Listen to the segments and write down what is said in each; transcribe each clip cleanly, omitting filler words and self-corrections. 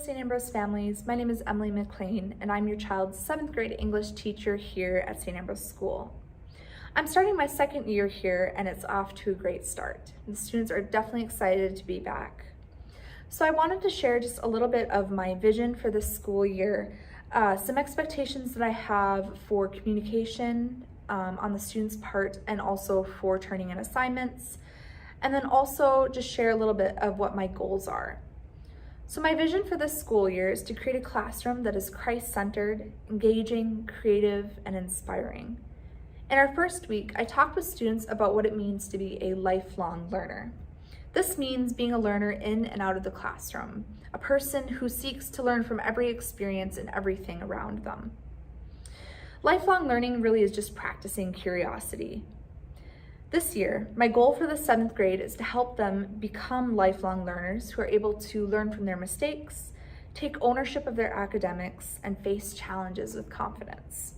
St. Ambrose families. My name is Emily McLean, and I'm your child's 7th grade English teacher here at St. Ambrose School. I'm starting my 2nd year here, and it's off to a great start. The students are definitely excited to be back. So I wanted to share just a little bit of my vision for this school year, some expectations that I have for communication on the students' part, and also for turning in assignments, and then also just share a little bit of what my goals are. So my vision for this school year is to create a classroom that is Christ-centered, engaging, creative, and inspiring. In our first week, I talked with students about what it means to be a lifelong learner. This means being a learner in and out of the classroom, a person who seeks to learn from every experience and everything around them. Lifelong learning really is just practicing curiosity. This year, my goal for the 7th grade is to help them become lifelong learners who are able to learn from their mistakes, take ownership of their academics, and face challenges with confidence.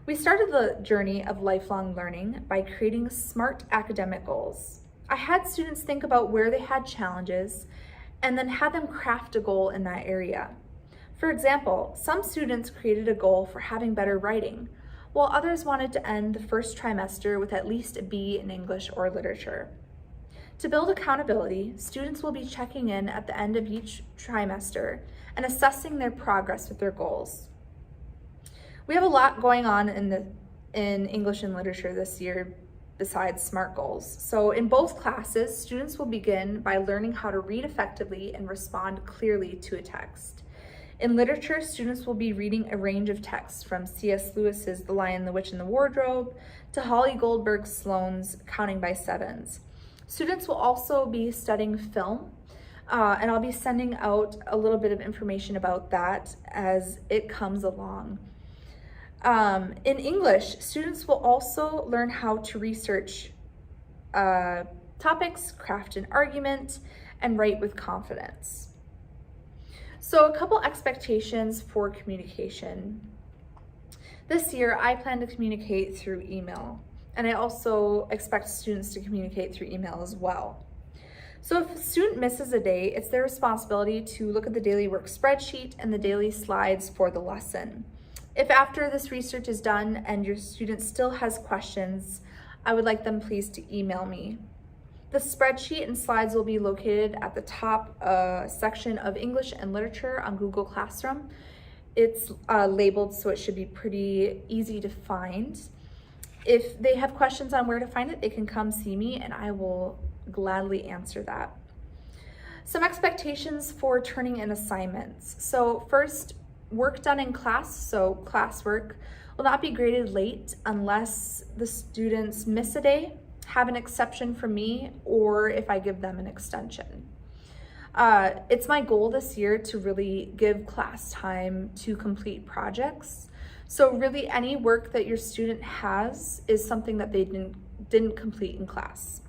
We started the journey of lifelong learning by creating SMART academic goals. I had students think about where they had challenges and then had them craft a goal in that area. For example, some students created a goal for having better writing, while others wanted to end the first trimester with at least a B in English or literature. To build accountability, students will be checking in at the end of each trimester and assessing their progress with their goals. We have a lot going on in English and literature this year besides SMART goals. So in both classes, students will begin by learning how to read effectively and respond clearly to a text. In literature, students will be reading a range of texts from C.S. Lewis's The Lion, the Witch, and the Wardrobe to Holly Goldberg Sloane's Counting by Sevens. Students will also be studying film, and I'll be sending out a little bit of information about that as it comes along. In English, students will also learn how to research topics, craft an argument, and write with confidence. So a couple expectations for communication. This year, I plan to communicate through email, and I also expect students to communicate through email as well. So if a student misses a day, it's their responsibility to look at the daily work spreadsheet and the daily slides for the lesson. If after this research is done and your student still has questions, I would like them please to email me. The spreadsheet and slides will be located at the top section of English and Literature on Google Classroom. It's labeled, so it should be pretty easy to find. If they have questions on where to find it, they can come see me and I will gladly answer that. Some expectations for turning in assignments. So first, work done in class, so classwork, will not be graded late unless the students miss a day, have an exception from me, or if I give them an extension. It's my goal this year to really give class time to complete projects. So really any work that your student has is something that they didn't complete in class.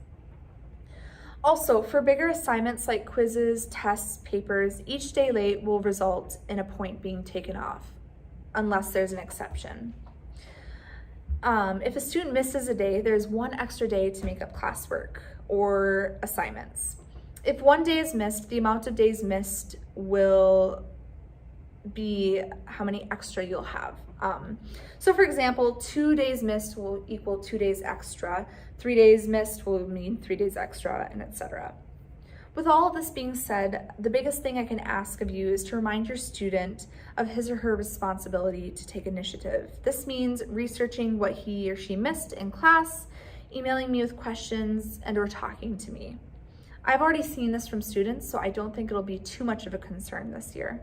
Also, for bigger assignments like quizzes, tests, papers, each day late will result in a point being taken off, unless there's an exception. If a student misses a day, there's one extra day to make up classwork or assignments. If one day is missed, the amount of days missed will be how many extra you'll have. So for example, 2 days missed will equal 2 days extra, 3 days missed will mean 3 days extra, and etc. With all of this being said, the biggest thing I can ask of you is to remind your student of his or her responsibility to take initiative. This means researching what he or she missed in class, emailing me with questions, and/or talking to me. I've already seen this from students, so I don't think it'll be too much of a concern this year.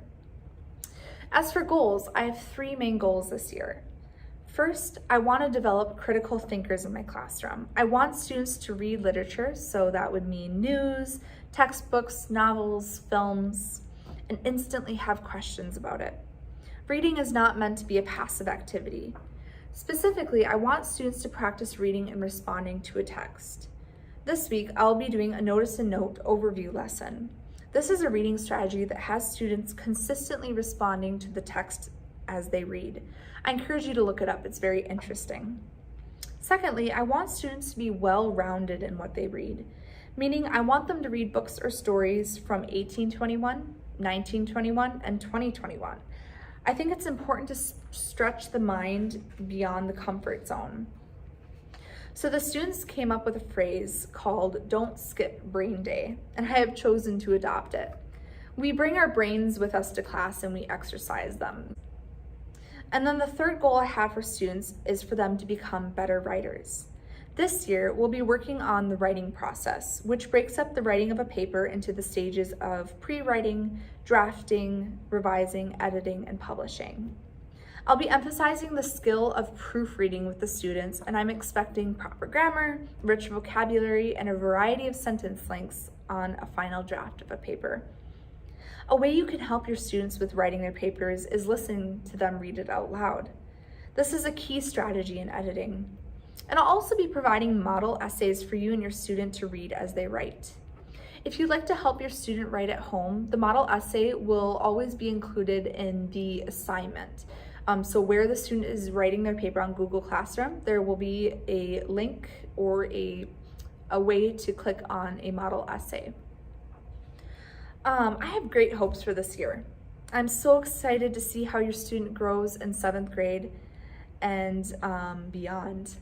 As for goals, I have 3 main goals this year. First, I want to develop critical thinkers in my classroom. I want students to read literature, so that would mean news, textbooks, novels, films, and instantly have questions about it. Reading is not meant to be a passive activity. Specifically, I want students to practice reading and responding to a text. This week, I'll be doing a notice and note overview lesson. This is a reading strategy that has students consistently responding to the text as they read. I encourage you to look it up, it's very interesting. Secondly, I want students to be well-rounded in what they read, meaning I want them to read books or stories from 1821 1921 and 2021. I think it's important to stretch the mind beyond the comfort zone. So the students came up with a phrase called "Don't Skip Brain Day," and I have chosen to adopt it. We bring our brains with us to class and we exercise them. And then the third goal I have for students is for them to become better writers. This year, we'll be working on the writing process, which breaks up the writing of a paper into the stages of pre-writing, drafting, revising, editing, and publishing. I'll be emphasizing the skill of proofreading with the students, and I'm expecting proper grammar, rich vocabulary, and a variety of sentence lengths on a final draft of a paper. A way you can help your students with writing their papers is listening to them read it out loud. This is a key strategy in editing. And I'll also be providing model essays for you and your student to read as they write. If you'd like to help your student write at home, the model essay will always be included in the assignment. So where the student is writing their paper on Google Classroom, there will be a link or a way to click on a model essay. I have great hopes for this year. I'm so excited to see how your student grows in 7th grade and beyond.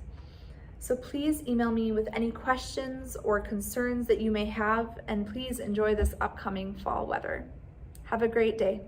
So please email me with any questions or concerns that you may have, and please enjoy this upcoming fall weather. Have a great day.